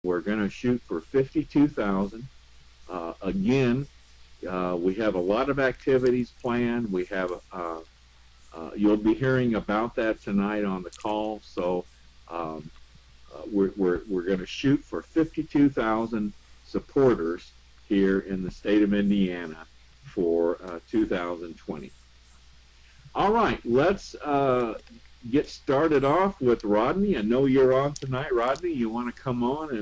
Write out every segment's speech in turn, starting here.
we're going to shoot for 52,000. Again, we have a lot of activities planned. We have you'll be hearing about that tonight on the call. So we're going to shoot for 52,000 supporters here in the state of Indiana for 2020. All right, let's get started off with Rodney. I know you're on tonight, Rodney. You want to come on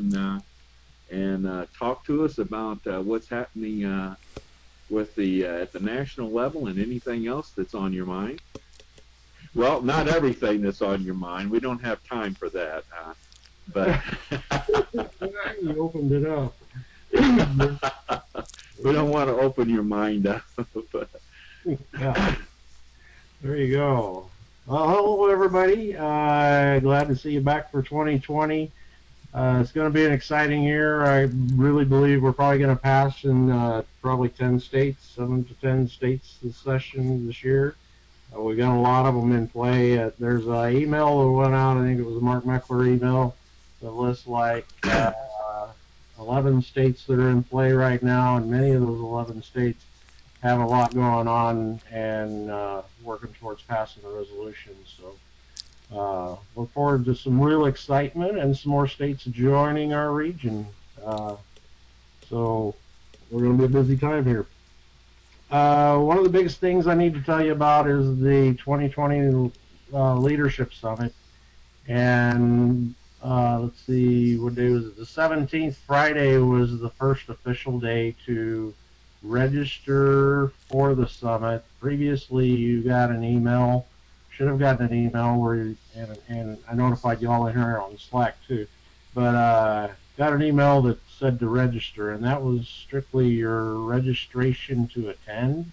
and talk to us about what's happening with the at the national level and anything else that's on your mind? Well, not everything that's on your mind. We don't have time for that. But you opened it up. We don't want to open your mind up. Yeah. There you go. Well, hello, everybody. Glad to see you back for 2020. It's going to be an exciting year. I really believe we're probably going to pass in probably 10 states, 7 to 10 states this year. We got a lot of them in play. There's an email that went out, I think it was a Mark Meckler email, that lists like 11 states that are in play right now, and many of those 11 states have a lot going on and working towards passing the resolution. So look forward to some real excitement and some more states joining our region. So we're going to be a busy time here. One of the biggest things I need to tell you about is the 2020 Leadership Summit. And let's see, what day was it? The 17th, Friday, was the first official day to register for the summit. Previously, you got an email, should have gotten an email where, and I notified you all in here on Slack too, but got an email that said to register, and that was strictly your registration to attend.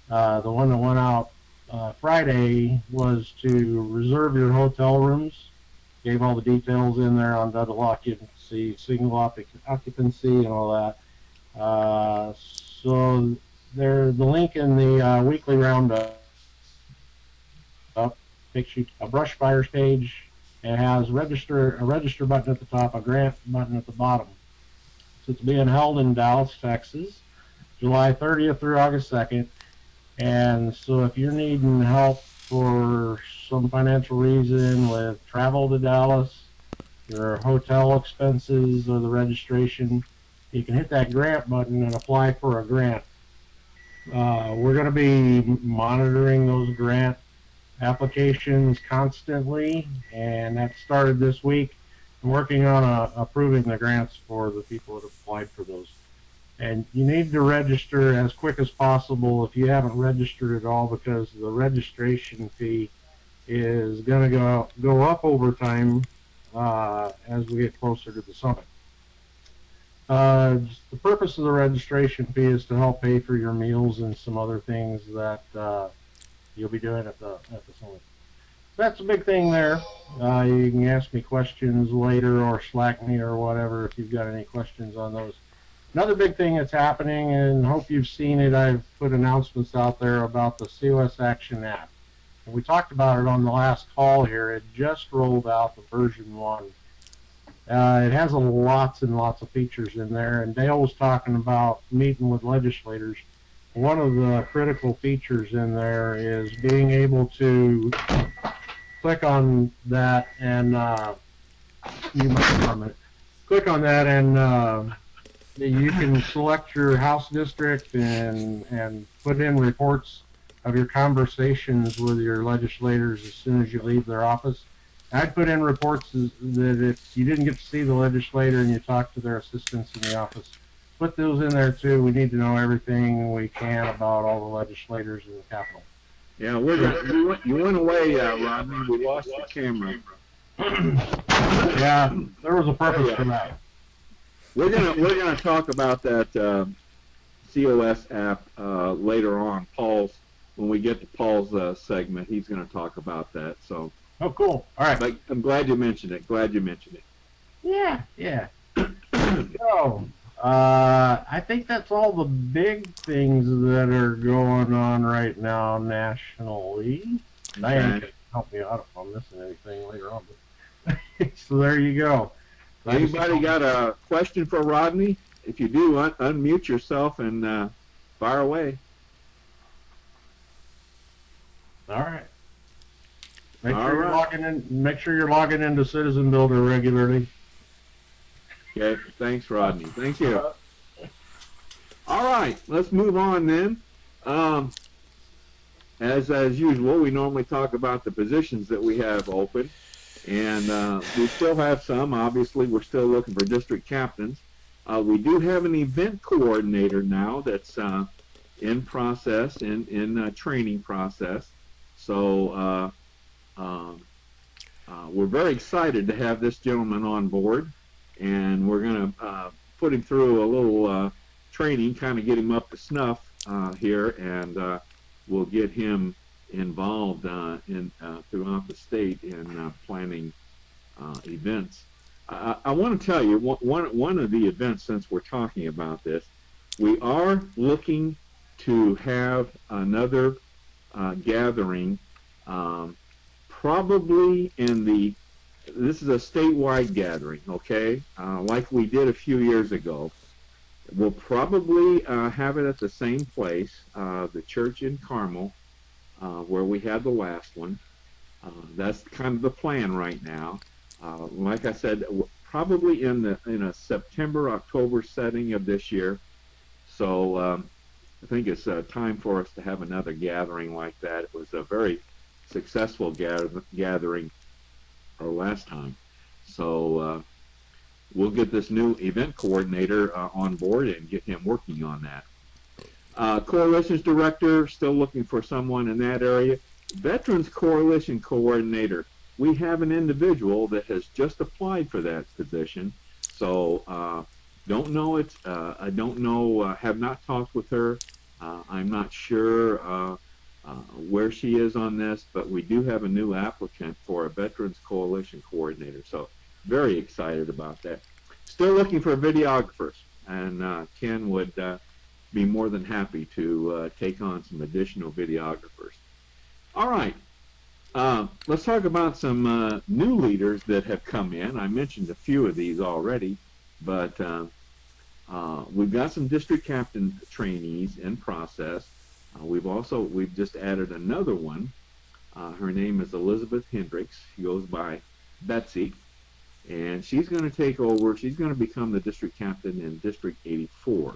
The one that went out Friday was to reserve your hotel rooms. Gave all the details in there on double occupancy, single occupancy, and all that. So there's the link in the weekly roundup takes you to a brush fires page. It has a register button at the top, a grant button at the bottom. So it's being held in Dallas, Texas, July 30th through August 2nd. And so if you're needing help for some financial reason with travel to Dallas, your hotel expenses, or the registration, you can hit that grant button and apply for a grant. We're going to be monitoring those grant applications constantly, and that started this week. I'm working on approving the grants for the people that applied for those. And you need to register as quick as possible if you haven't registered at all, because the registration fee is going to go up over time as we get closer to the summit. The purpose of the registration fee is to help pay for your meals and some other things that you'll be doing at the summit. That's a big thing there. You can ask me questions later or Slack me or whatever if you've got any questions on those. Another big thing that's happening, and hope you've seen it, I've put announcements out there about the COS Action app. And we talked about it on the last call here. It just rolled out the version 1. It has lots and lots of features in there, and Dale was talking about meeting with legislators. One of the critical features in there is being able to click on that and click on that and you can select your House district and put in reports of your conversations with your legislators as soon as you leave their office. I'd put in reports that if you didn't get to see the legislator and you talked to their assistants in the office, put those in there too. We need to know everything we can about all the legislators in the Capitol. Yeah, you went away, Rodney. We lost the camera. Yeah, there was a purpose for that. We're gonna talk about that COS app later on. When we get to Paul's segment, he's gonna talk about that. So. Oh, cool. All right. But I'm glad you mentioned it. Yeah. So, I think that's all the big things that are going on right now nationally. Diane can help me out if I'm missing anything later on. So there you go. Anybody got a question for Rodney? If you do, unmute yourself and fire away. All right. Make sure you're logging into Citizen Builder regularly. Okay, thanks, Rodney. Thank you. All right, let's move on then. As usual, we normally talk about the positions that we have open, and we still have some. Obviously, we're still looking for district captains. We do have an event coordinator now that's in process, in training process. So we're very excited to have this gentleman on board, and we're going to put him through a little training, kind of get him up to snuff here, and we'll get him involved throughout the state in planning events. I want to tell you one of the events, since we're talking about this, we are looking to have another gathering, probably this is a statewide gathering, okay, like we did a few years ago. We'll probably have it at the same place, the church in Carmel, where we had the last one. That's kind of the plan right now. Like I said, probably in a September, October setting of this year. So I think it's time for us to have another gathering like that. It was a very successful gathering our last time. So we'll get this new event coordinator on board and get him working on that. Coalitions director, still looking for someone in that area. Veterans Coalition coordinator, we have an individual that has just applied for that position. So don't know it. I don't know, have not talked with her. I'm not sure where she is on this, but we do have a new applicant for a Veterans Coalition coordinator. So very excited about that. Still looking for videographers, and Ken would be more than happy to take on some additional videographers. All right, let's talk about some new leaders that have come in. I mentioned a few of these already, but we've got some district captain trainees in process. We've just added another one. Her name is Elizabeth Hendricks. She goes by Betsy, and she's going to take over. She's going to become the district captain in District 84,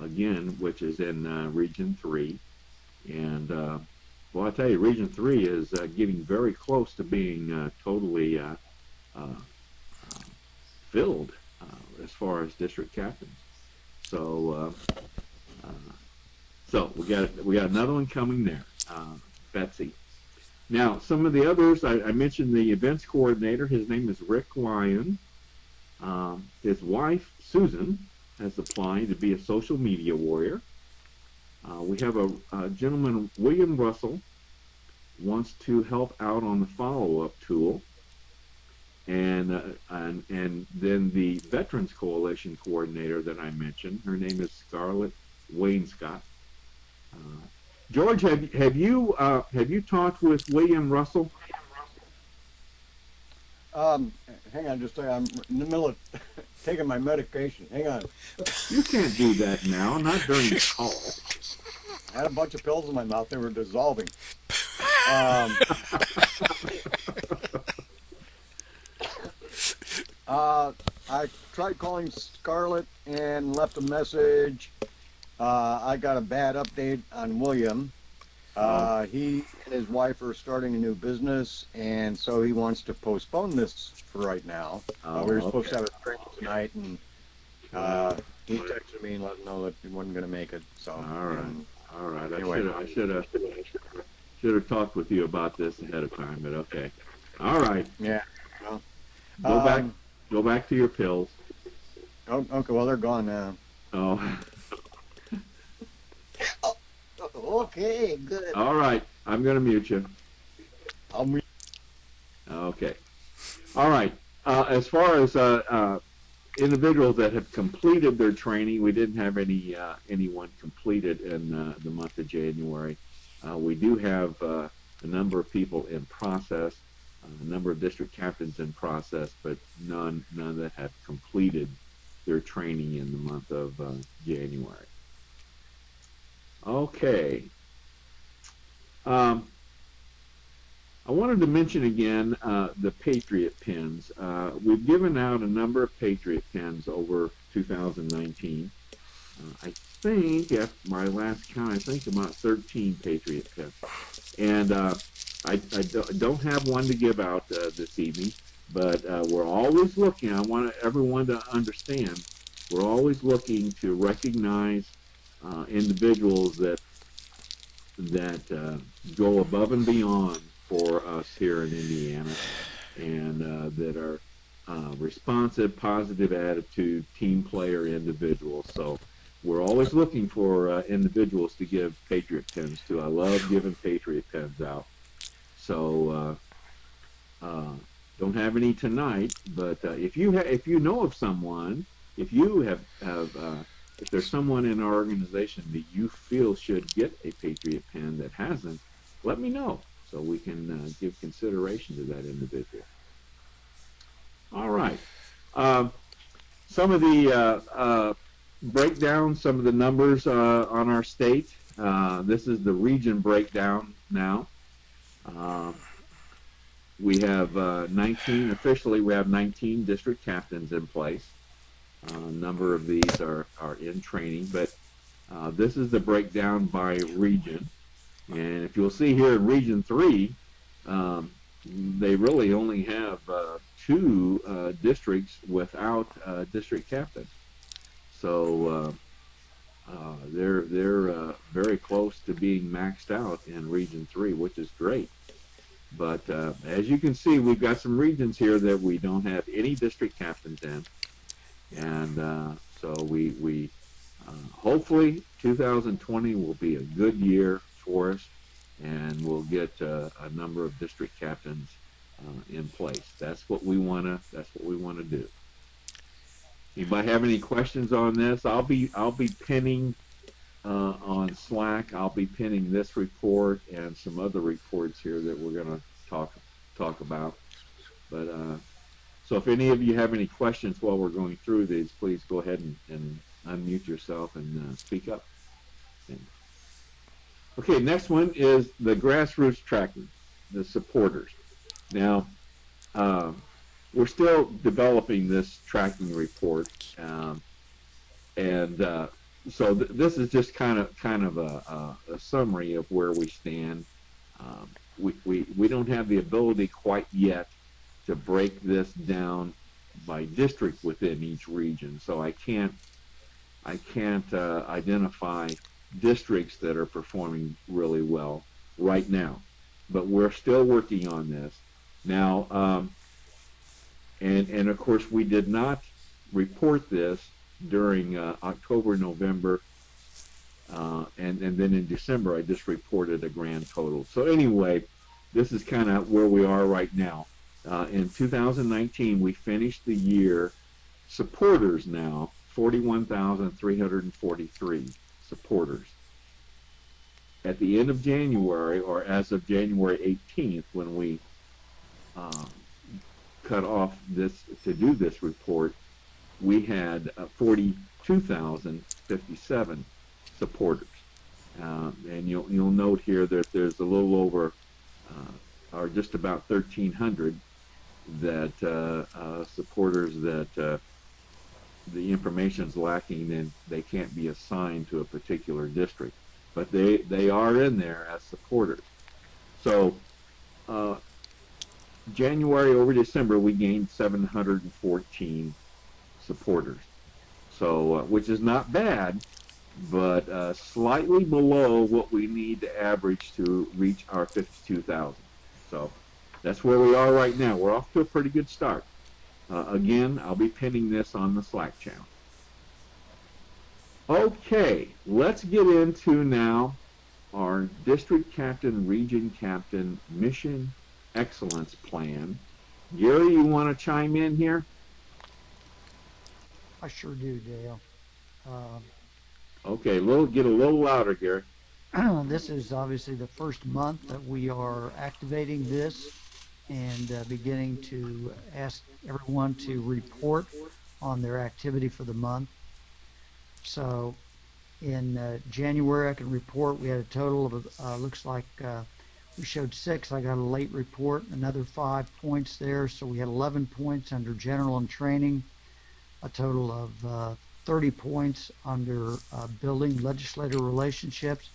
again, which is in Region 3. And well, I tell you, Region 3 is getting very close to being totally filled as far as district captains. So we got another one coming there, Betsy. Now, some of the others, I mentioned the events coordinator. His name is Rick Lyon. His wife, Susan, has applied to be a social media warrior. We have a gentleman, William Russell, wants to help out on the follow-up tool. And then the Veterans Coalition coordinator that I mentioned, her name is Scarlett Wainscott. George, have you talked with William Russell? Hang on just a second. I'm in the middle of taking my medication. Hang on. You can't do that now, not during the call. I had a bunch of pills in my mouth. They were dissolving. I tried calling Scarlett and left a message. I got a bad update on William. He and his wife are starting a new business, and so he wants to postpone this for right now. We were supposed to have a training tonight, and he texted me and let me know that he wasn't going to make it. So all right. Anyway. I should have talked with you about this ahead of time, but okay. All right. Yeah. Well, Go back to your pills. Oh, okay. Well, they're gone now. Oh. Okay, good. All right, I'm going to mute you. I'll mute. Okay. All right. As far as individuals that have completed their training, we didn't have anyone completed in the month of January. We do have a number of people in process. a number of district captains in process, but none that have completed their training in the month of January. Okay. I wanted to mention again the Patriot pins. We've given out a number of Patriot pins over 2019. I think, at my last count, I think about 13 Patriot pins. And I don't have one to give out this evening, but we're always looking. I want everyone to understand we're always looking to recognize individuals that go above and beyond for us here in Indiana, and that are responsive, positive attitude, team player individuals. So we're always looking for individuals to give Patriot pins to. I love giving Patriot pins out. So don't have any tonight, but if you know of someone, if there's someone in our organization that you feel should get a Patriot pin that hasn't, let me know so we can give consideration to that individual. All right. Some of the breakdown, some of the numbers on our state. This is the region breakdown now. We have 19, officially we have 19 district captains in place. A number of these are in training, but this is the breakdown by region. And if you'll see here in Region 3, they really only have 2 districts without district captains. So they're very close to being maxed out in Region 3, which is great. But as you can see, we've got some regions here that we don't have any district captains in. And so we hopefully 2020 will be a good year for us, and we'll get a number of district captains in place. That's what we want to do. Anybody have any questions on this? I'll be pinning on Slack. I'll be pinning this report and some other reports here that we're going to talk about. But so if any of you have any questions while we're going through these, please go ahead and unmute yourself and speak up. Okay, next one is the grassroots tracking, the supporters. Now, we're still developing this tracking report, so this is just kind of a summary of where we stand. We don't have the ability quite yet to break this down by district within each region, so I can't identify districts that are performing really well right now, but we're still working on this now. And of course, we did not report this during October, November, and then in December I just reported a grand total. So anyway, this is kind of where we are right now. In 2019, we finished the year supporters now 41,343 supporters. At the end of January, or as of January 18th, when we cut off this to do this report, we had 42,057 supporters. And you'll note here that there's a little over, or just about 1,300 that supporters that the information's lacking and they can't be assigned to a particular district, but they are in there as supporters. So January over December we gained 714 supporters, so which is not bad, but slightly below what we need to average to reach our 52,000. So that's where we are right now. We're off to a pretty good start. Again, I'll be pinning this on the Slack channel. Okay, let's get into now our district captain, region captain, mission excellence plan. Gary, you want to chime in here? I sure do, Dale. Okay, get a little louder, Gary. This is obviously the first month that we are activating this, and beginning to ask everyone to report on their activity for the month. So in January, I can report we had a total of, looks like we showed 6. I got a late report, another 5 points there. So we had 11 points under general and training, a total of 30 points under building legislative relationships.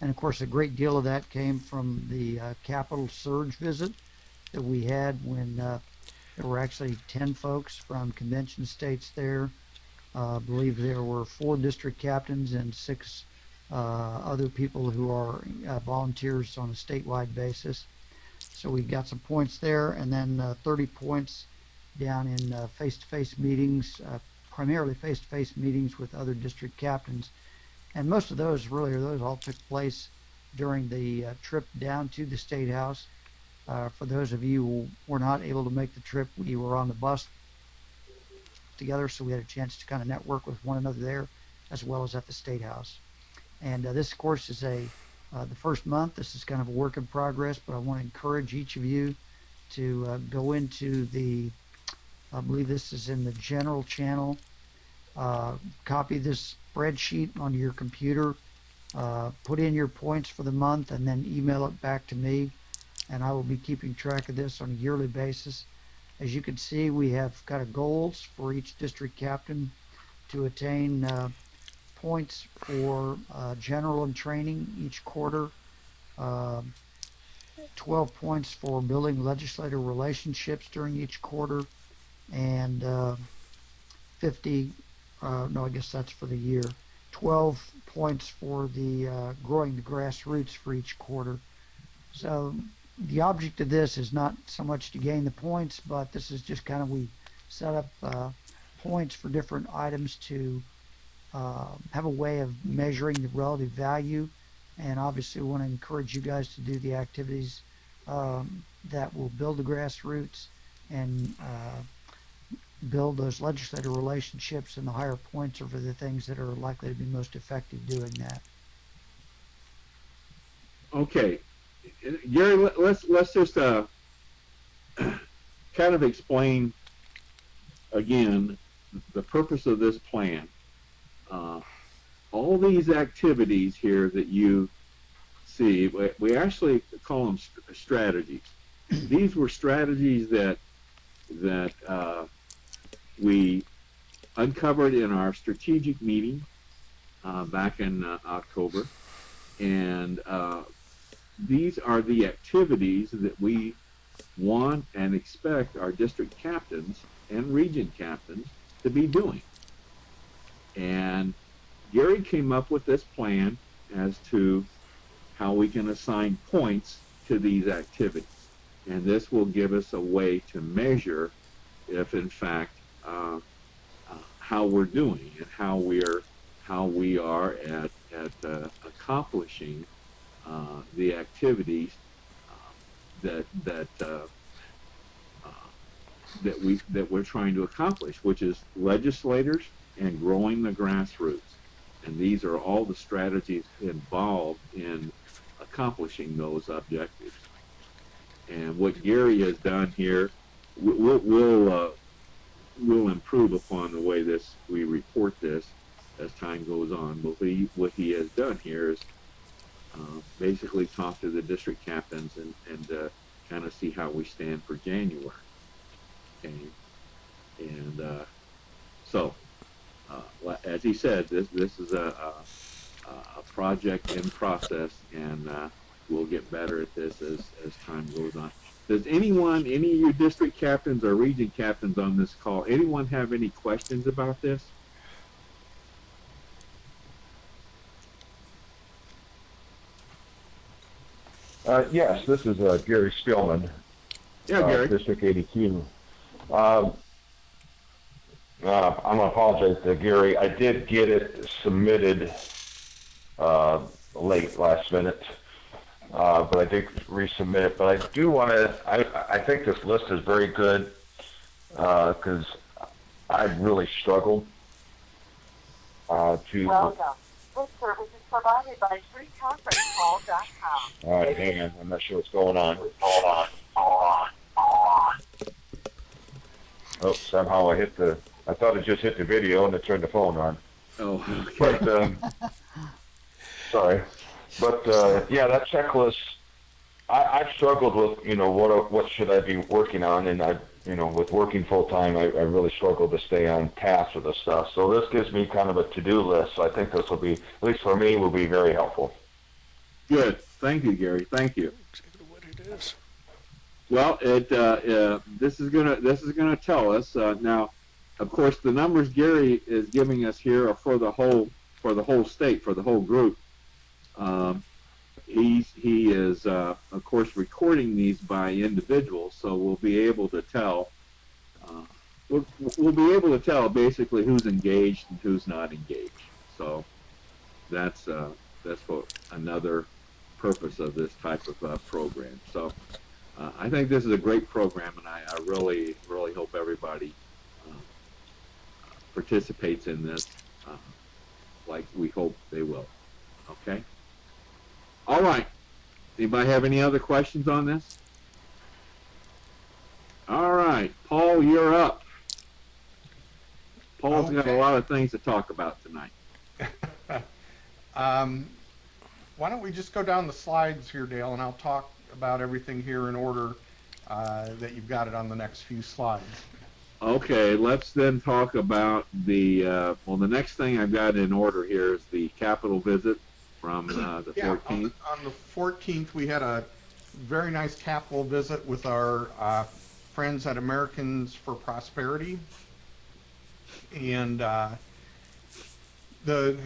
And of course, a great deal of that came from the Capitol Surge visit that we had when there were actually 10 folks from convention states there. I believe there were 4 district captains and 6 other people who are volunteers on a statewide basis. So we got some points there, and then 30 points down in face-to-face meetings, primarily face-to-face meetings with other district captains. And most of those all took place during the trip down to the State House. For those of you who were not able to make the trip, we were on the bus together, so we had a chance to kind of network with one another there, as well as at the State House. And this, of course, is the first month. This is kind of a work in progress, but I want to encourage each of you to go into the, I believe this is in the general channel, copy this spreadsheet onto your computer, put in your points for the month, and then email it back to me, and I will be keeping track of this on a yearly basis. As you can see, we have kind of goals for each district captain to attain points for general and training each quarter, 12 points for building legislative relationships during each quarter, and 50, no, I guess that's for the year, 12 points for the growing the grassroots for each quarter. So the object of this is not so much to gain the points, but this is just kind of, we set up points for different items to have a way of measuring the relative value. And obviously we want to encourage you guys to do the activities that will build the grassroots and build those legislative relationships, and the higher points are for the things that are likely to be most effective doing that. Okay, Gary, let's just kind of explain again the purpose of this plan. All these activities here that you see, we actually call them strategies. These were strategies that we uncovered in our strategic meeting back in October, and these are the activities that we want and expect our district captains and region captains to be doing. And Gary came up with this plan as to how we can assign points to these activities. And this will give us a way to measure if, in fact, how we're doing and how we are at accomplishing the activities that we're trying to accomplish, which is legislators and growing the grassroots. And these are all the strategies involved in accomplishing those objectives. And what Gary has done here, we'll improve upon the way we report this as time goes on. But what he has done here is basically talk to the district captains and kind of see how we stand for January. Okay. And so, as he said, this is a project in process, and we'll get better at this as time goes on. Does anyone, any of your district captains or region captains on this call, anyone have any questions about this? Yes, this is Gary Spielman, Yeah, Gary. District 82. I'm going to apologize to Gary. I did get it submitted late, last minute, but I did resubmit it. But I do want to, I think this list is very good because I've really struggled to... Welcome. This service is provided by FreeConferenceCall.com. All right, hang on. I'm not sure what's going on. Oh, somehow I thought it just hit the video and it turned the phone on. Oh, okay. But, sorry. But, yeah, that checklist, I've struggled with, what should I be working on, and with working full time, I really struggle to stay on task with this stuff. So this gives me kind of a to-do list. So I think this will be, at least for me, will be very helpful. Good. Thank you, Gary. Thank you. Exactly what it is. Well, this is gonna tell us now. Of course, the numbers Gary is giving us here are for the whole state, for the whole group. He is of course recording these by individuals, so we'll be able to tell. We'll be able to tell basically who's engaged and who's not engaged. So that's what another purpose of this type of program. So I think this is a great program, and I really hope everybody participates in this like we hope they will. Okay? All right. Anybody have any other questions on this? All right. Paul, you're up. Paul's got a Okay. lot of things to talk about tonight. Why don't we just go down the slides here, Dale, and I'll talk about everything here in order that you've got it on the next few slides. Okay, let's then talk about the next thing I've got in order here is the Capitol visit from the Yeah, 14th. on the 14th, we had a very nice Capitol visit with our friends at Americans for Prosperity. And the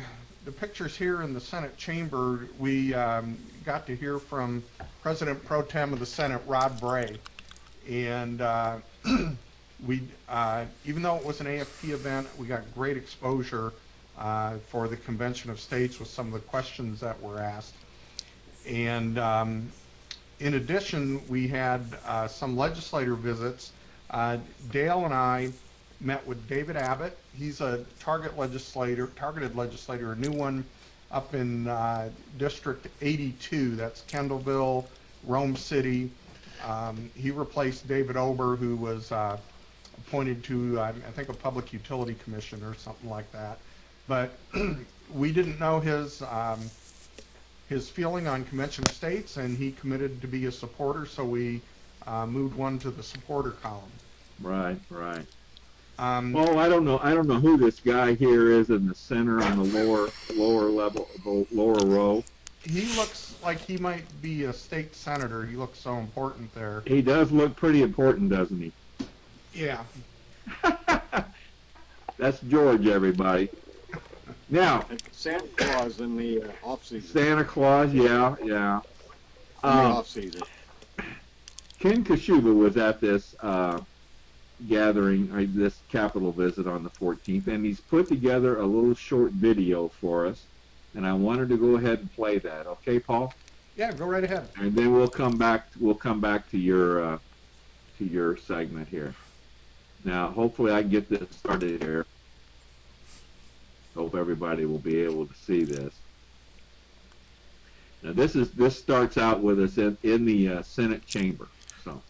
pictures here in the Senate chamber, we got to hear from President Pro Tem of the Senate, Rod Bray. And we, even though it was an AFP event, we got great exposure for the Convention of States with some of the questions that were asked. And in addition, we had some legislator visits. Dale and I met with David Abbott. He's a targeted legislator, a new one up in District 82. That's Kendallville, Rome City. He replaced David Ober, who was appointed to, I think, a public utility commission or something like that. But we didn't know his feeling on Convention of States, and he committed to be a supporter, so we moved one to the supporter column. Right. Well, I don't know who this guy here is in the center on the lower level, the lower row. He looks like he might be a state senator. He looks so important there. He does look pretty important, doesn't he? Yeah. That's George, everybody. Now, Santa Claus in the off season. Santa Claus, yeah. Off season. Ken Kashuba was at this gathering, this Capitol visit on the 14th, and he's put together a little short video for us, and I wanted to go ahead and play that. Okay, Paul? Yeah, go right ahead. And then we'll come back to your segment here. Now, hopefully I can get this started here. Hope everybody will be able to see this. Now, this starts out with us in the Senate chamber. So.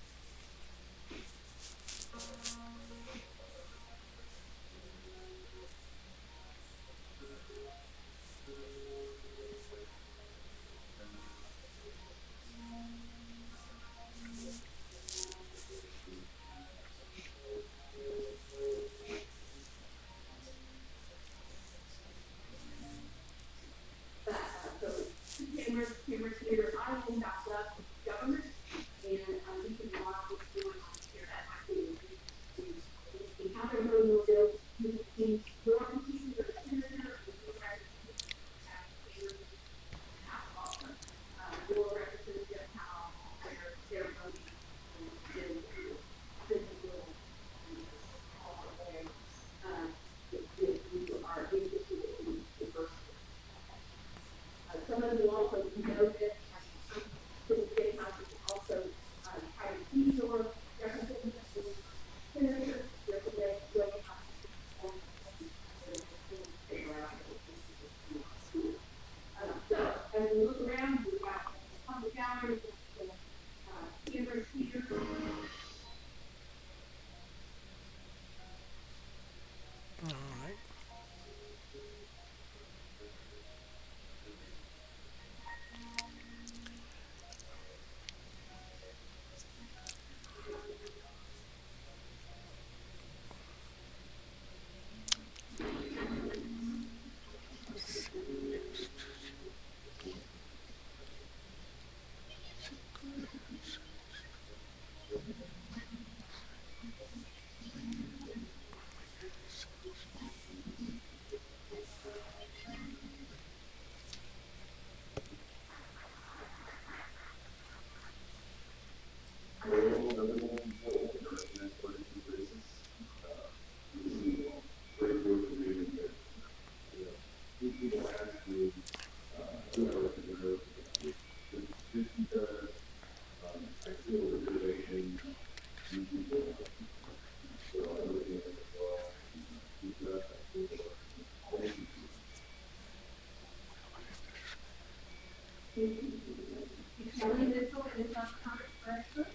Kelly Mitchell is our current treasurer.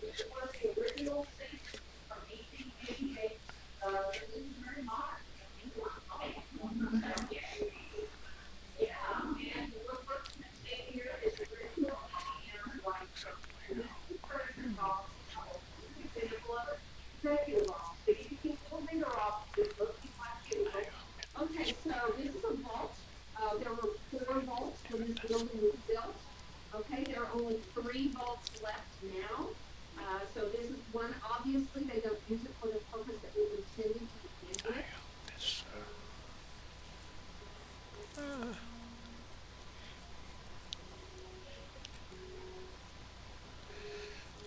This was the original state from 1888. This is very modern. Yeah, and what we're saying here is original and like executive office. If you keep moving her off, just looking like you. Okay, so this is a vault. There were 4 vaults when this building was built. Okay, there are only 3 vaults left now. So this is one, obviously, they don't use it for the purpose that it was intended to begin with.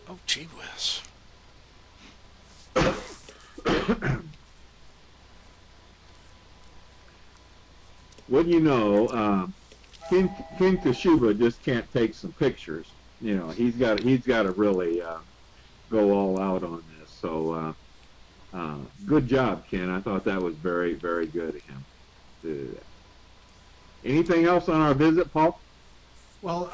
Oh, gee whiz. Well, you know, Ken Kashuba just can't take some pictures. You know, he's got to really go all out on this. So, good job, Ken. I thought that was very, very good of him to do that. Anything else on our visit, Paul? Well,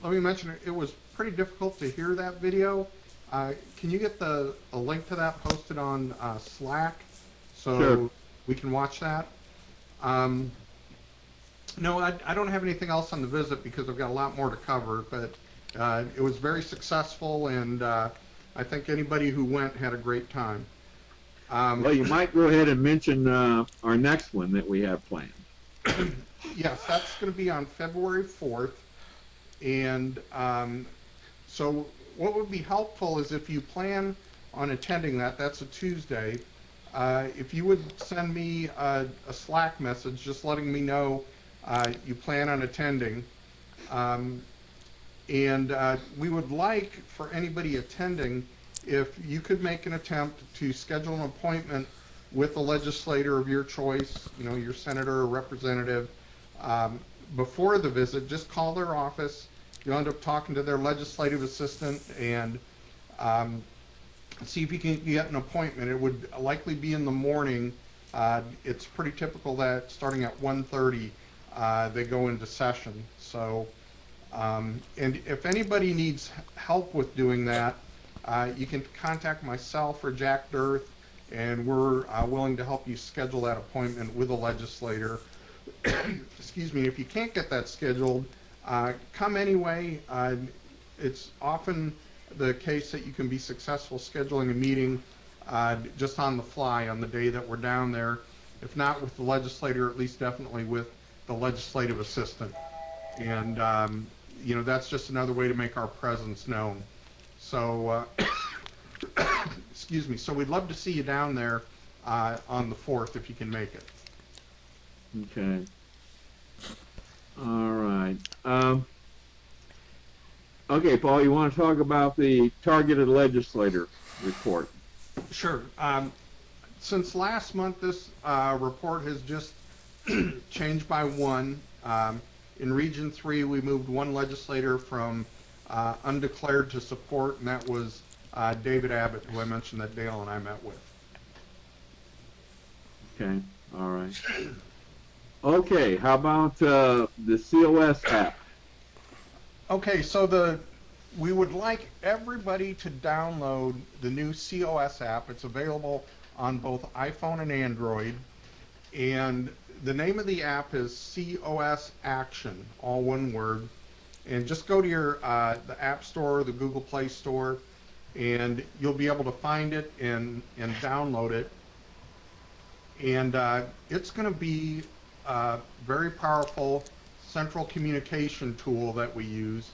let me mention it was pretty difficult to hear that video. Can you get a link to that posted on Slack so Sure. we can watch that? No, I don't have anything else on the visit because I've got a lot more to cover, but it was very successful, and I think anybody who went had a great time. Well, you might go ahead and mention our next one that we have planned. Yes, that's going to be on February 4th. And so what would be helpful is if you plan on attending that, that's a Tuesday, if you would send me a Slack message just letting me know you plan on attending. And we would like for anybody attending, if you could make an attempt to schedule an appointment with a legislator of your choice, you know, your senator or representative, before the visit. Just call their office. You'll end up talking to their legislative assistant and see if you can get an appointment. It would likely be in the morning. It's pretty typical that starting at 1:30 they go into session. So, and if anybody needs help with doing that, you can contact myself or Jack Dirth, and we're willing to help you schedule that appointment with a legislator. Excuse me. If you can't get that scheduled, come anyway. It's often the case that you can be successful scheduling a meeting just on the fly on the day that we're down there. If not with the legislator, at least definitely with the legislative assistant. And, you know, that's just another way to make our presence known. So, excuse me. So we'd love to see you down there on the 4th if you can make it. Okay. All right. Okay, Paul, you want to talk about the targeted legislator report? Sure. Since last month, this report has just changed by 1. In Region 3, we moved 1 legislator from undeclared to support, and that was David Abbott, who I mentioned that Dale and I met with. Okay, all right. Okay, how about the COS app? Okay, so we would like everybody to download the new COS app. It's available on both iPhone and Android. And the name of the app is COS Action, all one word. And just go to your the App Store, the Google Play Store, and you'll be able to find it and download it. And it's going to be a very powerful central communication tool that we use.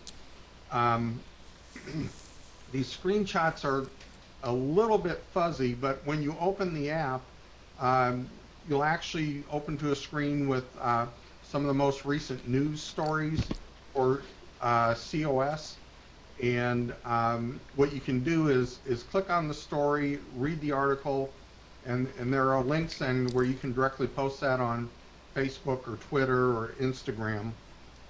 These screenshots are a little bit fuzzy, but when you open the app, you'll actually open to a screen with some of the most recent news stories for COS. And what you can do is click on the story, read the article, and there are links then where you can directly post that on Facebook or Twitter or Instagram.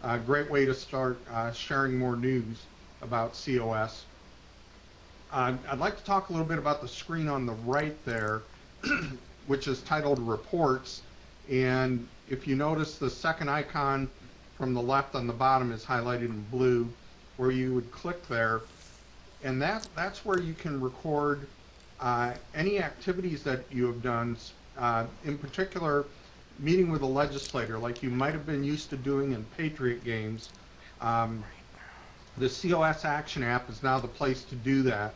A great way to start sharing more news about COS. I'd like to talk a little bit about the screen on the right there, which is titled Reports. And if you notice, the second icon from the left on the bottom is highlighted in blue, where you would click there, and that's where you can record any activities that you have done, in particular, meeting with a legislator, like you might have been used to doing in Patriot games. The COS Action app is now the place to do that.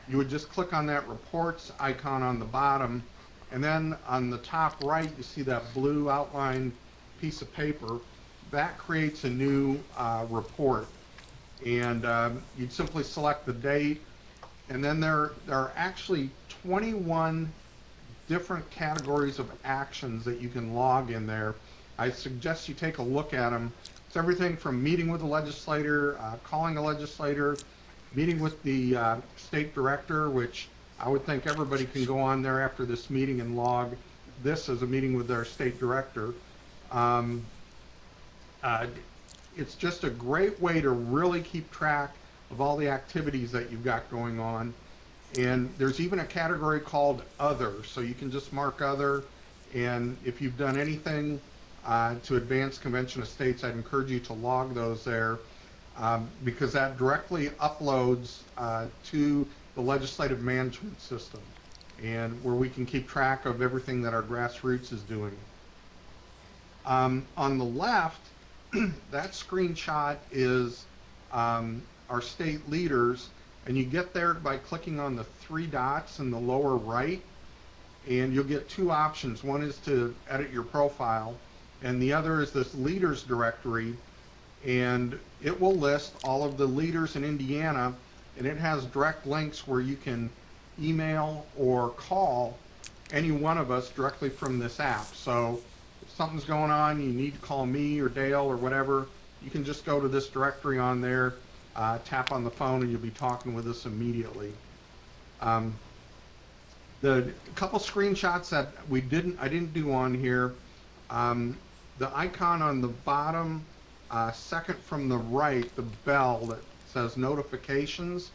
You would just click on that reports icon on the bottom, and then on the top right, you see that blue outline piece of paper. That creates a new report. And you'd simply select the date, and then there are actually 21 different categories of actions that you can log in there. I suggest you take a look at them. It's everything from meeting with a legislator, calling a legislator, meeting with the state director, which I would think everybody can go on there after this meeting and log this as a meeting with their state director. It's just a great way to really keep track of all the activities that you've got going on. And there's even a category called Other, so you can just mark Other, and if you've done anything to advance Convention of States, I'd encourage you to log those there, because that directly uploads to the legislative management system, and where we can keep track of everything that our grassroots is doing. On the left, that screenshot is our state leaders, and you get there by clicking on the 3 dots in the lower right, and you'll get 2 options. One is to edit your profile, and the other is this leaders directory, and it will list all of the leaders in Indiana, and it has direct links where you can email or call any one of us directly from this app. So if something's going on, you need to call me or Dale or whatever, you can just go to this directory on there, tap on the phone, and you'll be talking with us immediately. The couple screenshots that I didn't do on here, the icon on the bottom, second from the right, the bell that says notifications.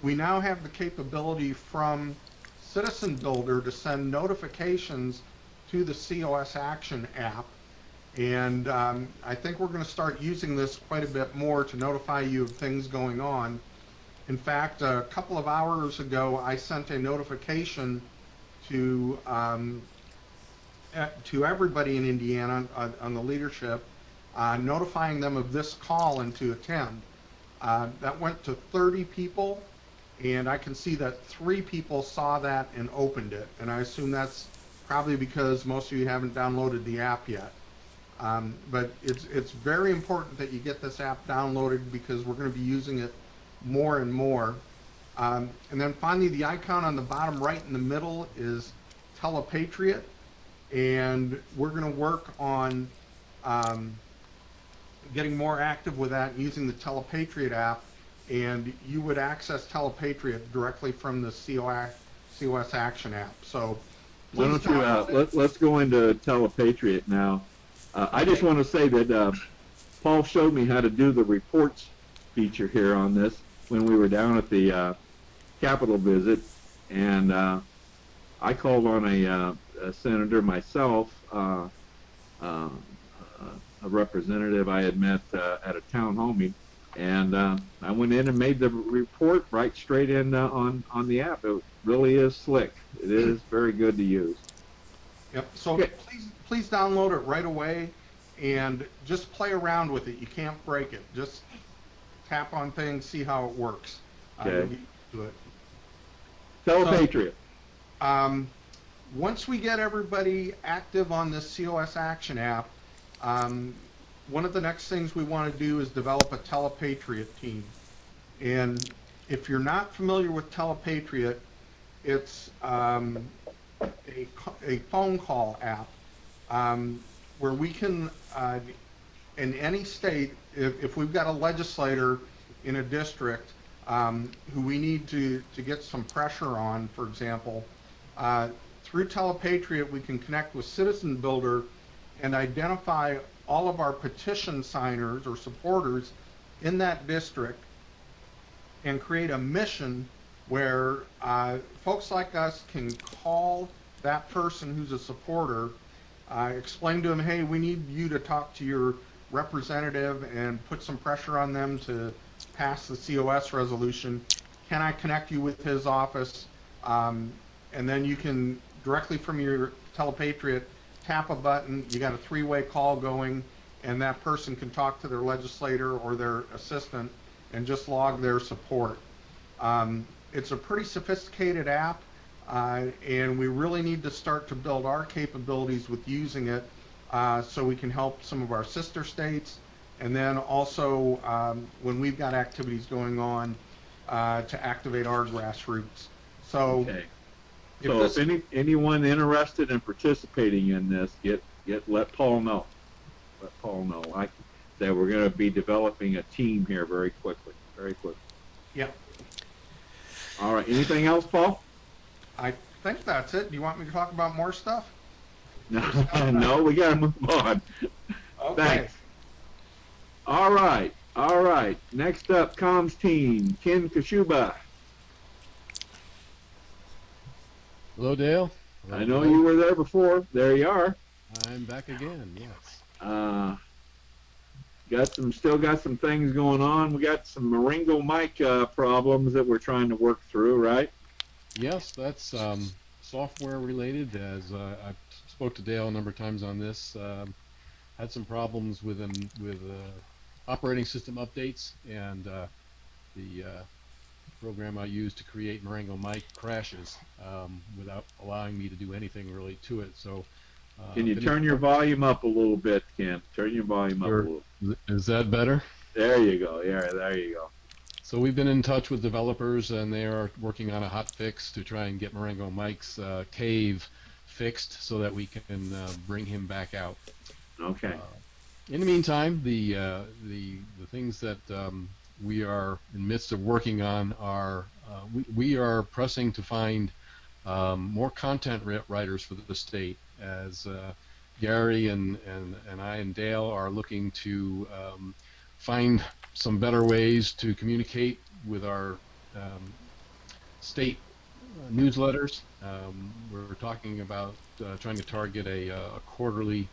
We now have the capability from Citizen Builder to send notifications to the COS Action app, and I think we're going to start using this quite a bit more to notify you of things going on. In fact, a couple of hours ago, I sent a notification to everybody in Indiana on the leadership, notifying them of this call and to attend. That went to 30 people, and I can see that 3 people saw that and opened it, and I assume that's probably because most of you haven't downloaded the app yet. But it's very important that you get this app downloaded, because we're going to be using it more and more. And then finally, the icon on the bottom right in the middle is Telepatriot, and we're going to work on getting more active with that using the Telepatriot app, and you would access Telepatriot directly from the COS Action app. So Why don't you, let's go into Telepatriot now. I just want to say that Paul showed me how to do the reports feature here on this when we were down at the Capitol visit, and I called on a senator myself, a representative I had met at a town hall meeting, and I went in and made the report right straight in on the app. It really is slick. It is very good to use. Yep. So Okay. please download it right away, and just play around with it. You can't break it. Just tap on things, see how it works. Okay. You'll get used to it. Telepatriot. Once we get everybody active on this COS Action app, one of the next things we want to do is develop a Telepatriot team. And if you're not familiar with Telepatriot, it's a phone call app where we can, in any state, if we've got a legislator in a district who we need to get some pressure on, for example, through Telepatriot we can connect with Citizen Builder and identify all of our petition signers or supporters in that district and create a mission where folks like us can call that person who's a supporter explained to him, hey, we need you to talk to your representative and put some pressure on them to pass the COS resolution. Can I connect you with his office? And then you can, directly from your Telepatriot, tap a button, you got a three-way call going, and that person can talk to their legislator or their assistant and just log their support. It's a pretty sophisticated app, and we really need to start to build our capabilities with using it so we can help some of our sister states, and then also when we've got activities going on to activate our grassroots. So, Okay. So if anyone interested in participating in this, let Paul know. Let Paul know. That we're going to be developing a team here very quickly. Very quickly. Yep. All right. Anything else, Paul? I think that's it. Do you want me to talk about more stuff? No, no, we got to move on. Okay. Thanks. All right. All right. Next up, comms team, Ken Kashuba. Hello, Dale. I know you were there before. There you are. I'm back again. Yes. Still got some things going on. We got some Marengo mic problems that we're trying to work through, right? Yes, that's software related. As I spoke to Dale a number of times on this, had some problems with operating system updates, and the program I use to create Marengo mic crashes without allowing me to do anything really to it. So. Can you turn your volume up a little bit, Ken? Turn your volume up a little. Is that better? There you go. Yeah, there you go. So we've been in touch with developers, and they are working on a hot fix to try and get Marengo Mike's cave fixed so that we can bring him back out. Okay. In the meantime, the things that we are in the midst of working on are we are pressing to find more content writers for the state, as Gary and I and Dale are looking to find some better ways to communicate with our state newsletters. We're talking about trying to target a quarterly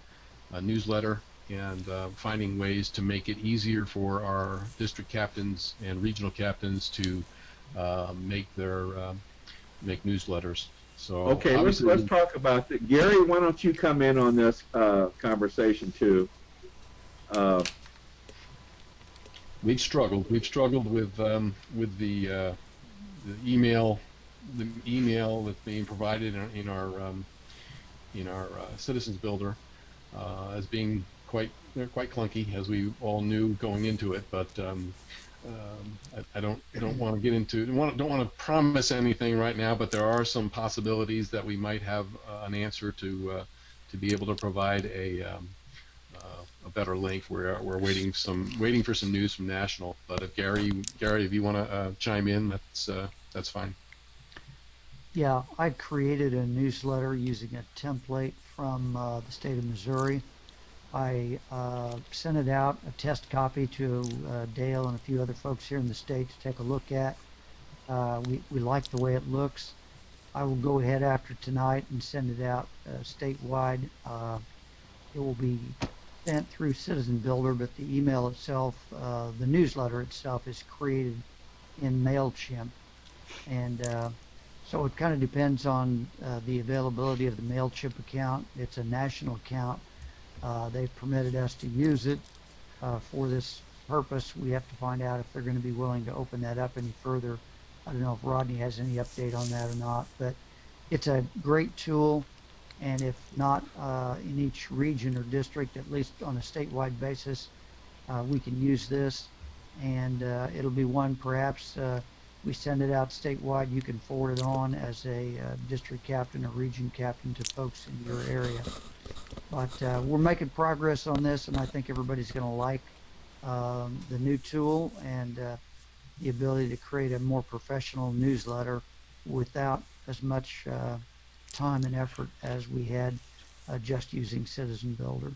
newsletter and finding ways to make it easier for our district captains and regional captains to make newsletters. So okay, let's talk about that. Gary, why don't you come in on this conversation too? We've struggled with the email that's being provided in our Citizens Builder as being quite clunky, as we all knew going into it. But I don't want to get into don't want to promise anything right now. But there are some possibilities that we might have an answer to be able to provide a better link. We're waiting for some news from National. But if Gary, if you want to chime in, that's fine. Yeah, I created a newsletter using a template from the state of Missouri. I sent it out, a test copy to Dale and a few other folks here in the state to take a look at. We like the way it looks. I will go ahead after tonight and send it out statewide. It will be sent through Citizen Builder, but the email itself, the newsletter itself, is created in MailChimp. And so it kind of depends on the availability of the MailChimp account. It's a national account. They've permitted us to use it for this purpose. We have to find out if they're going to be willing to open that up any further. I don't know if Rodney has any update on that or not, but it's a great tool, and if not in each region or district, at least on a statewide basis, we can use this, and it'll be one perhaps we send it out statewide. You can forward it on as a district captain or region captain to folks in your area. But we're making progress on this, and I think everybody's going to like the new tool and the ability to create a more professional newsletter without as much time and effort as we had just using Citizen Builder.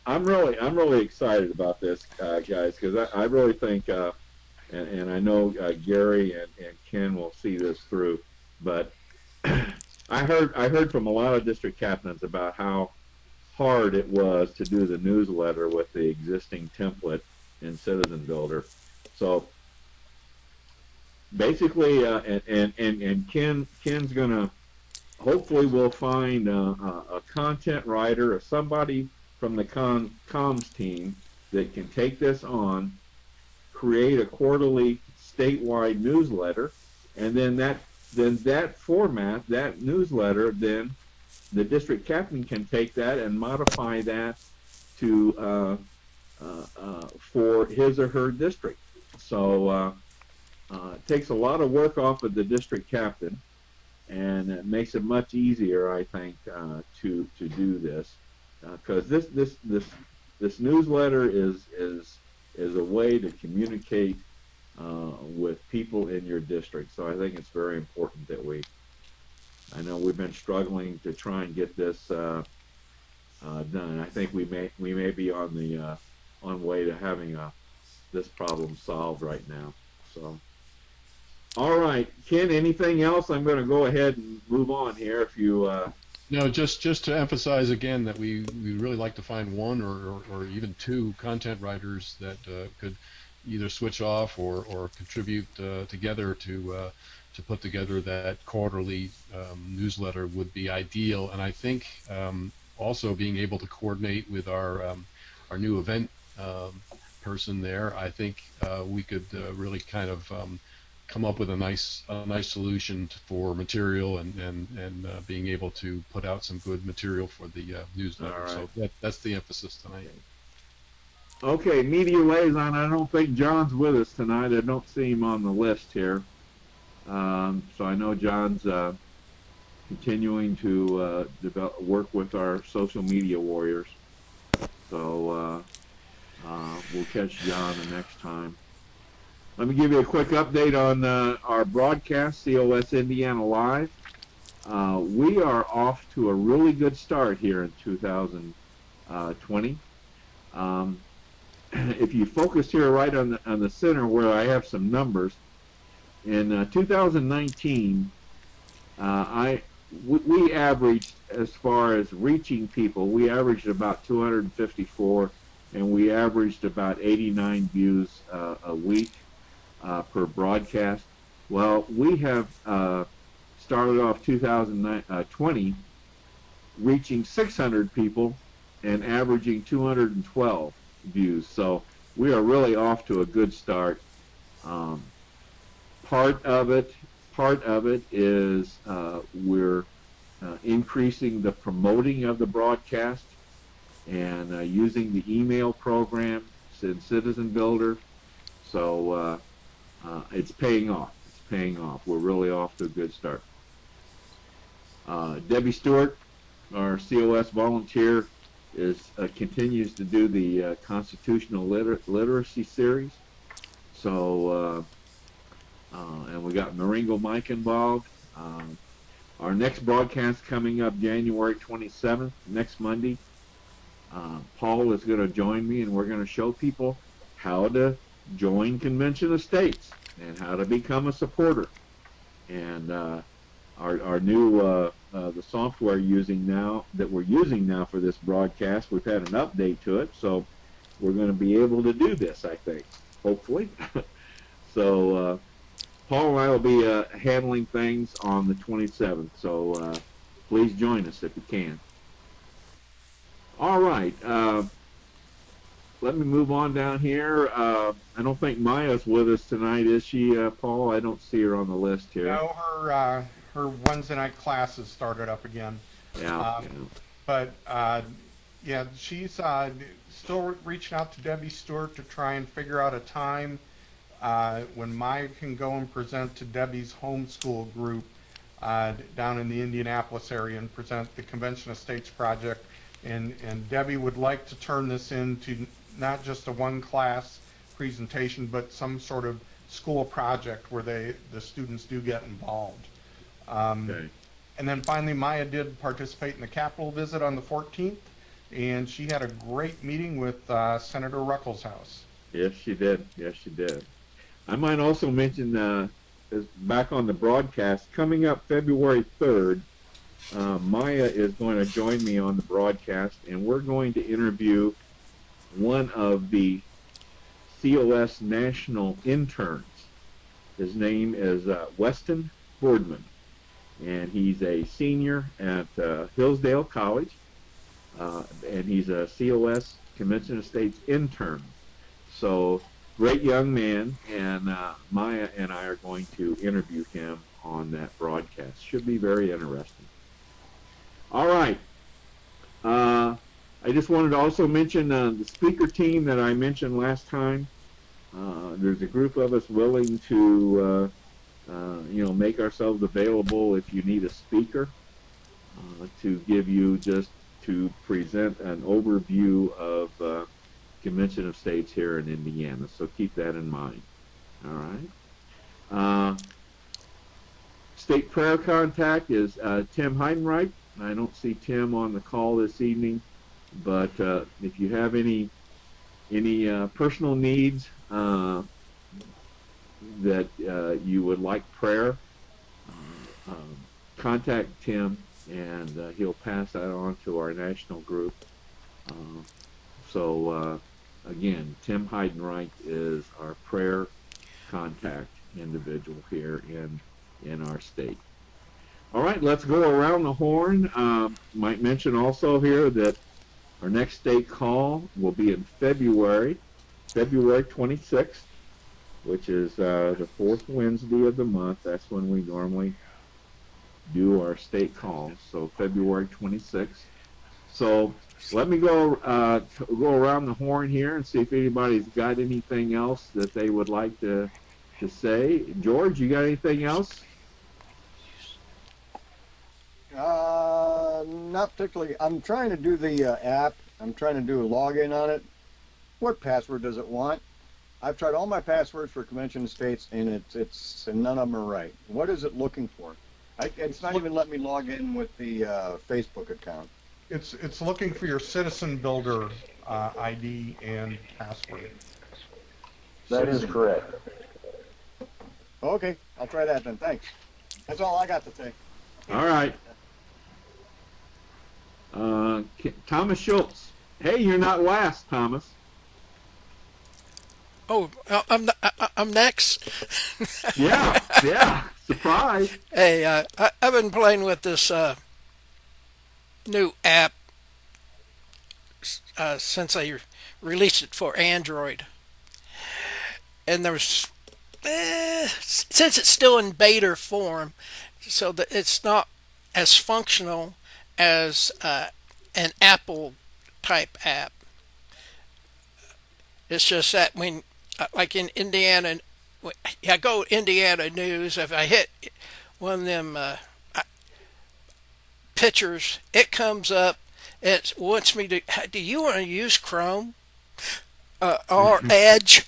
I'm really excited about this, guys, because I really think, and I know Gary and Ken will see this through, but I heard from a lot of district captains about how hard it was to do the newsletter with the existing template in Citizen Builder. So basically, and Ken's gonna, hopefully we'll find a content writer or somebody from the comms team that can take this on, create a quarterly statewide newsletter, and then that format, that newsletter, then the district captain can take that and modify that to for his or her district. So it takes a lot of work off of the district captain, and it makes it much easier, I think, to do this, because this newsletter is a way to communicate with people in your district. So I think it's very important that I know we've been struggling to try and get this done. I think we may be on way to having this problem solved right now. So, all right, Ken, anything else? I'm going to go ahead and move on here. If you No, just to emphasize again that we really like to find one or even two content writers that could either switch off or contribute together to put together that quarterly newsletter would be ideal. And I think also being able to coordinate with our new event person there, I think we could really kind of come up with a nice solution for material and being able to put out some good material for the newsletter. Right. So that's the emphasis tonight. Okay, media liaison. I don't think John's with us tonight. I don't see him on the list here. So I know John's continuing to work with our social media warriors. So we'll catch John the next time. Let me give you a quick update on our broadcast, COS Indiana Live. We are off to a really good start here in 2020. If you focus here right on the center where I have some numbers, in 2019, we averaged, as far as reaching people, we averaged about 254, and we averaged about 89 views a week per broadcast. Well, we have started off 2020 reaching 600 people and averaging 212 views. So we are really off to a good start. Part of it is we're increasing the promoting of the broadcast and using the email program in Citizen Builder. So it's paying off. It's paying off. We're really off to a good start. Debbie Stewart, our COS volunteer, continues to do the constitutional literacy series. So and we got Maringo Mike involved. Our next broadcast coming up January 27th, next Monday. Paul is going to join me, and we're going to show people how to join Convention of States and how to become a supporter. And our new the software that we're using now for this broadcast, we've had an update to it, so we're going to be able to do this, I think, hopefully. So Paul and I will be handling things on the 27th, so please join us if you can. All right, let me move on down here. I don't think Maya's with us tonight, is she, Paul? I don't see her on the list here. No, her Wednesday night classes started up again. Yeah. But yeah, she's still reaching out to Debbie Stewart to try and figure out a time when Maya can go and present to Debbie's homeschool group down in the Indianapolis area and present the Convention of States project. And Debbie would like to turn this into not just a one-class presentation, but some sort of school project where the students do get involved. Okay. And then finally, Maya did participate in the Capitol visit on the 14th, and she had a great meeting with Senator Ruckelshaus. Yes, she did. Yes, she did. I might also mention, back on the broadcast, coming up February 3rd, Maya is going to join me on the broadcast, and we're going to interview one of the COS national interns. His name is Weston Boardman, and he's a senior at Hillsdale College, and he's a COS Convention of States intern. So, great young man, and Maya and I are going to interview him on that broadcast. Should be very interesting. All right. I just wanted to also mention the speaker team that I mentioned last time. There's a group of us willing to, make ourselves available if you need a speaker to give you just to present an overview of Convention of States here in Indiana. So keep that in mind. All right. State prayer contact is Tim Heidenreich. I don't see Tim on the call this evening, but if you have any personal needs that you would like prayer, contact Tim, and he'll pass that on to our national group. Again, Tim Heidenreich is our prayer contact individual here in our state. All right, let's go around the horn. Might mention also here that our next state call will be in February 26th, which is the fourth Wednesday of the month. That's when we normally do our state calls, so February 26th. So let me go around the horn here and see if anybody's got anything else that they would like to say. George, you got anything else? Not particularly. I'm trying to do the app. I'm trying to do a login on it. What password does it want? I've tried all my passwords for Convention of States, and and none of them are right. What is it looking for? It's not even letting me log in with the Facebook account. It's looking for your Citizen Builder ID and password. That is correct. Okay, I'll try that then. Thanks. That's all I got to say. All right. Thomas Schultz. Hey, you're not last, Thomas. Oh, I'm next. Yeah. Surprise. Hey, I've been playing with this new app since I released it for Android, and there's since it's still in beta form, so that it's not as functional as an Apple type app. It's just that when, like in Indiana, I go Indiana News, if I hit one of them pictures, it comes up. It wants me to, do you want to use Chrome or Edge?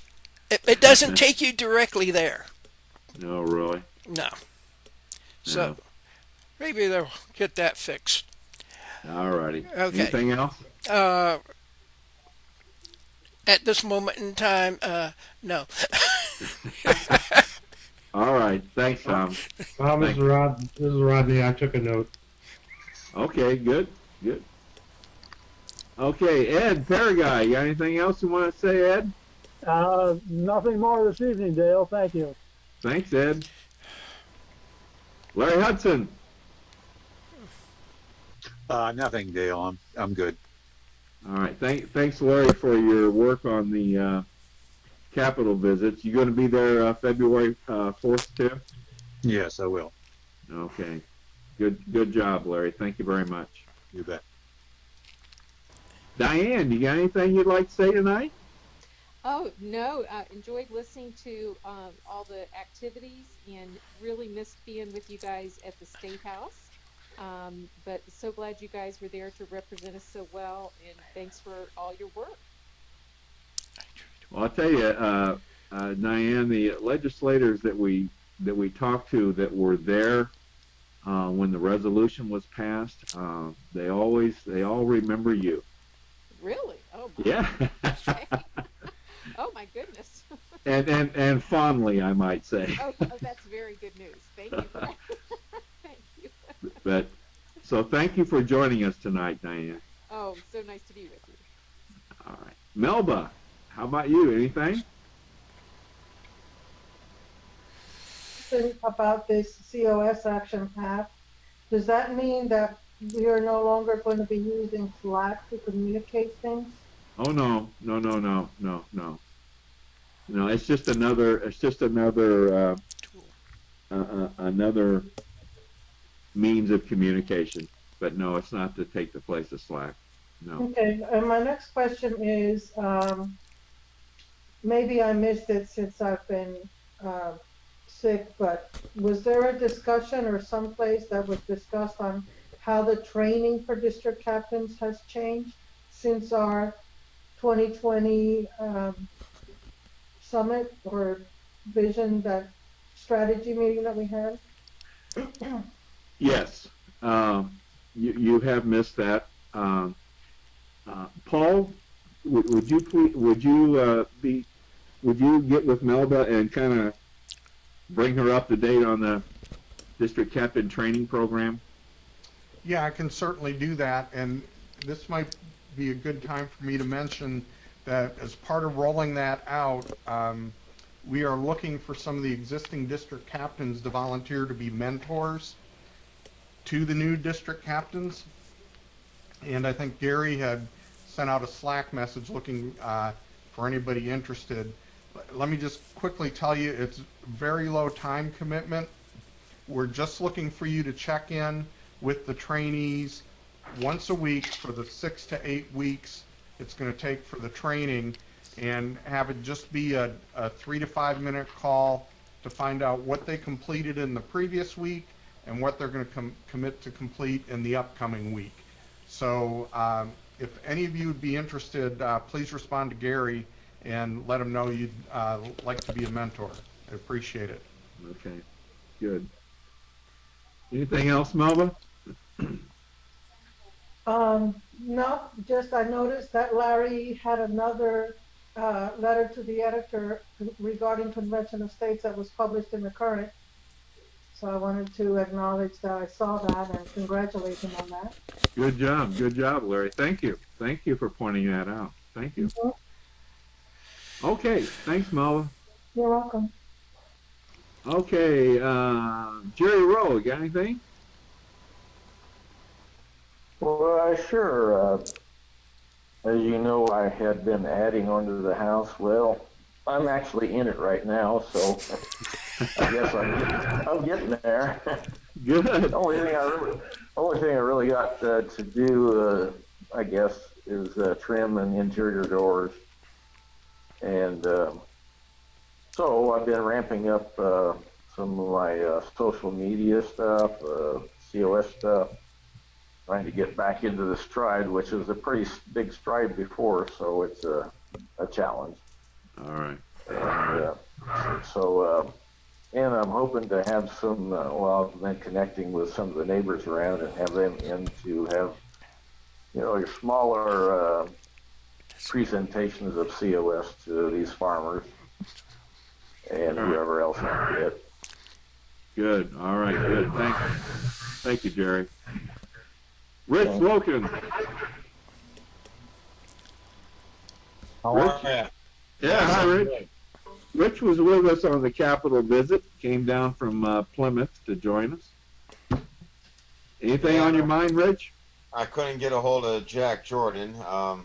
It doesn't take you directly there. No, really? No. So maybe they'll get that fixed. All righty. Okay. Anything else? At this moment in time, no. All right. Thanks, Tom. Tom, this is Rodney. I took a note. Okay, good. Okay, Ed Paraguay, you got anything else you want to say, Ed? Nothing more this evening, Dale. Thank you. Thanks, Ed. Larry Hudson. Nothing, Dale. I'm good. All right. Thanks, Larry, for your work on the Capitol visits. You going to be there February 4th too? Yes, I will. Okay. Good job, Larry. Thank you very much. You bet. Diane, you got anything you'd like to say tonight? Oh, no. I enjoyed listening to all the activities and really missed being with you guys at the State House. But so glad you guys were there to represent us so well, and thanks for all your work. Well, I'll tell you, Diane, the legislators that we talked to that were there when the resolution was passed, they all remember you. Really? Oh my. Yeah. Oh my goodness. and fondly, I might say. Oh, that's very good news. Thank you for that. Thank you. But So thank you for joining us tonight, Diane. Oh, so nice to be with you. All right. Melba, how about you? Anything? About this COS action path, does that mean that we are no longer going to be using Slack to communicate things? Oh no, no, no, no, no, no. No, it's just another another means of communication. But no, it's not to take the place of Slack. No. Okay, and my next question is, maybe I missed it since I've been sick, but was there a discussion or someplace that was discussed on how the training for district captains has changed since our 2020 summit or vision, that strategy meeting that we had? Yes, you have missed that. Paul, would you get with Melba and kind of bring her up to date on the district captain training program? Yeah, I can certainly do that, and this might be a good time for me to mention that as part of rolling that out, we are looking for some of the existing district captains to volunteer to be mentors to the new district captains. And I think Gary had sent out a Slack message looking for anybody interested. Let me just quickly tell you, it's very low time commitment. We're just looking for you to check in with the trainees once a week for the 6 to 8 weeks it's going to take for the training, and have it just be a 3 to 5 minute call to find out what they completed in the previous week and what they're going to commit to complete in the upcoming week. So if any of you would be interested, please respond to Gary and let him know you'd like to be a mentor. I appreciate it. Okay, good. Anything else, Melba? No, just I noticed that Larry had another letter to the editor regarding Convention of States that was published in the Current. So I wanted to acknowledge that I saw that and congratulate him on that. Good job, Larry. Thank you for pointing that out. Thank you. Mm-hmm. Okay, thanks, Melba. You're welcome. Okay, Jerry Rowe, got anything? Well, sure. As you know, I had been adding onto the house. Well, I'm actually in it right now, so I guess I'm getting there. Good. The only thing I really got to do, I guess, is trim and interior doors, and so I've been ramping up some of my social media stuff, COS stuff, trying to get back into the stride, which was a pretty big stride before, so it's a challenge. All right. And and I'm hoping to have some, well, I've been connecting with some of the neighbors around and have them in to have, your smaller presentations of COS to these farmers and whoever else I get. Good. All right. Good. Thank you, Jerry. Rich Loken. How are you? Yeah, hi, Rich. Rich was with us on the Capitol visit. Came down from Plymouth to join us. Anything on your mind, Rich? I couldn't get a hold of Jack Jordan. I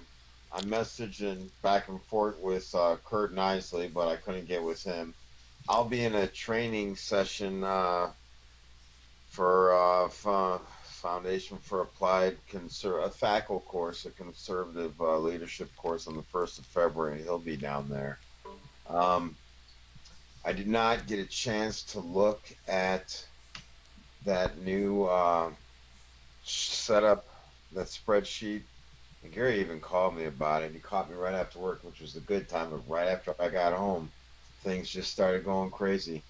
messaged and back and forth with Kurt Nisley, but I couldn't get with him. I'll be in a training session for Foundation for Applied a FACL course, a conservative leadership course on the 1st of February. He'll be down there. I did not get a chance to look at that new setup, that spreadsheet. And Gary even called me about it. He caught me right after work, which was a good time, but right after I got home, things just started going crazy.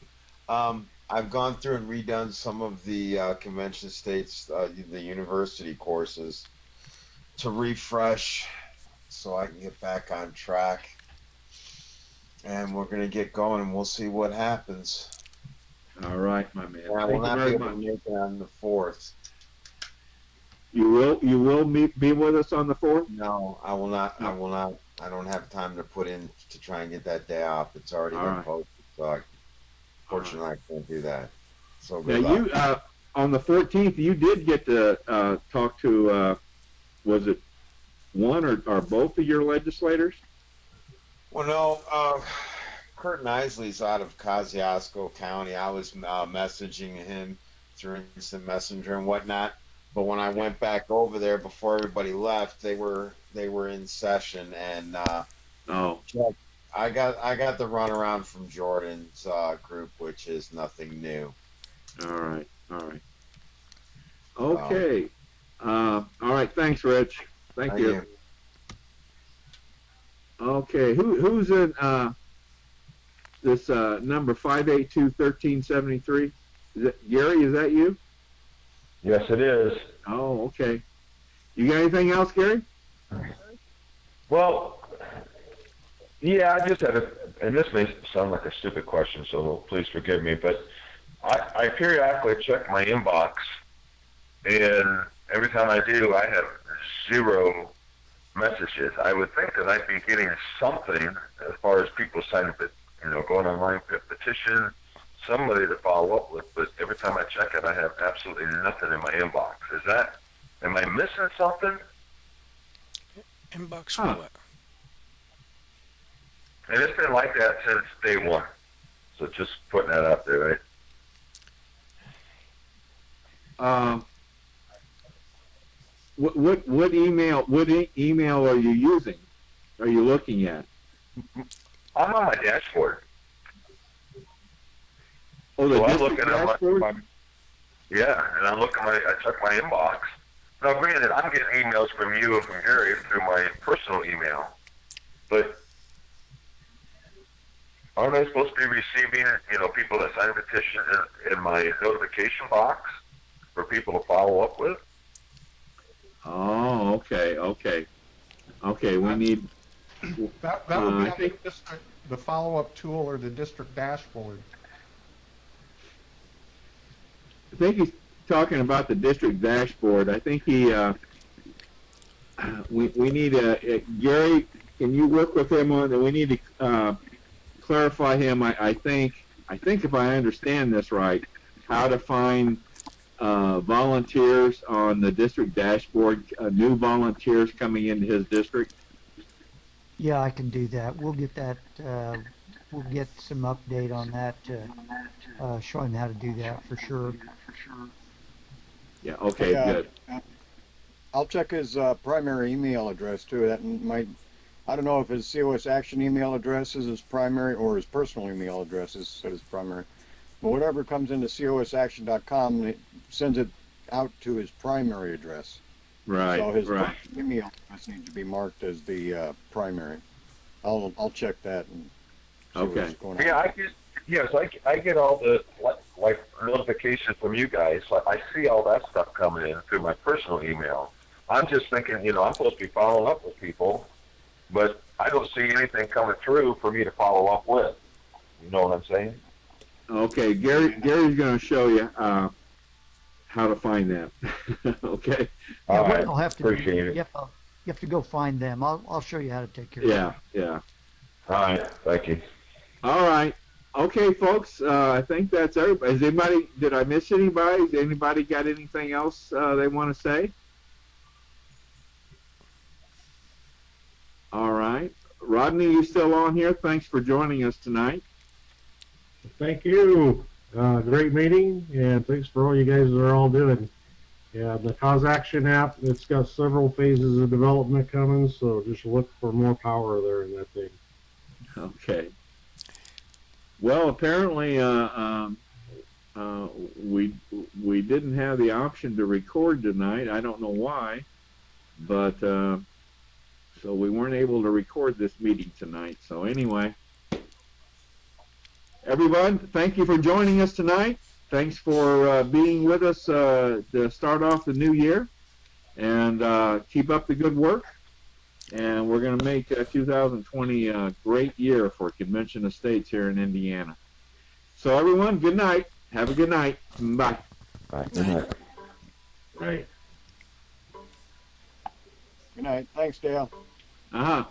I've gone through and redone some of the Convention States, the university courses to refresh so I can get back on track. And we're going to get going and we'll see what happens. All right, my man. I will not be able to make it on the 4th. You will be with us on the 4th? No, I will not. I will not. I don't have time to put in to try and get that day off. It's already been posted, so fortunately I can't do that. So good Now luck. you on the 14th, you did get to talk to was it one or both of your legislators? Well, no. Kurt Isley's out of Kosciuszko County. I was messaging him through Instant Messenger and whatnot. But when I went back over there before everybody left, they were in session, and I got the runaround from Jordan's group, which is nothing new. All right. Okay. All right. Thanks, Rich. Thank you. Okay. Who's in this number 582-1373? Is that Gary? Is that you? Yes, it is. Oh, okay. You got anything else, Gary? Well, yeah, I just had and this may sound like a stupid question, so please forgive me, but I periodically check my inbox, and every time I do, I have 0 messages. I would think that I'd be getting something as far as people signing, going online petition, somebody to follow up with, but every time I check it, I have absolutely nothing in my inbox. Am I missing something? Inbox for what? And it's been like that since day one. So just putting that out there, right? What email are you using? Are you looking at? I'm on my dashboard. Oh, the so dashboard? And I check my inbox. Now, granted, I'm getting emails from you and from Gary through my personal email, but aren't I supposed to be receiving, people that sign a petition in my notification box for people to follow up with? Oh, okay. We need That would be on the follow-up tool or the district dashboard. I think he's talking about the district dashboard. I think we need Gary, can you work with him on that? We need to clarify him. I think if I understand this right, how to find volunteers on the district dashboard, new volunteers coming into his district. Yeah, I can do that. We'll get that. We'll get some update on that. Show him how to do that for sure. Yeah. Okay. Good. I'll check his primary email address too. That might. I don't know if his COS Action email address is his primary or his personal email address is his primary. But whatever comes into cosaction.com, it sends it out to his primary address. Right. So his email address needs to be marked as the primary. I'll check that and see what's going on. I get all the like notifications from you guys. I see all that stuff coming in through my personal email. I'm just thinking, I'm supposed to be following up with people, but I don't see anything coming through for me to follow up with. You know what I'm saying? Okay, Gary's going to show you how to find that. Okay. Yeah, all right. You'll have to Appreciate it. You have to go find them. I'll show you how to take care of it. Yeah. All right. Thank you. All right. Okay, folks. I think that's everybody. Did I miss anybody? Has anybody got anything else they want to say? All right. Rodney, you still on here? Thanks for joining us tonight. Thank you. Great meeting, and thanks for all you guys are all doing. Yeah, the Cause Action app, it's got several phases of development coming, so just look for more power there in that thing. Okay. Well, apparently we didn't have the option to record tonight. I don't know why, but so we weren't able to record this meeting tonight. So anyway, everyone, thank you for joining us tonight. Thanks for being with us to start off the new year, and keep up the good work. And we're going to make 2020 a great year for Convention Estates here in Indiana. So everyone, good night. Have a good night. Bye. Bye. Good night. Right. Good night. Thanks, Dale. Uh-huh.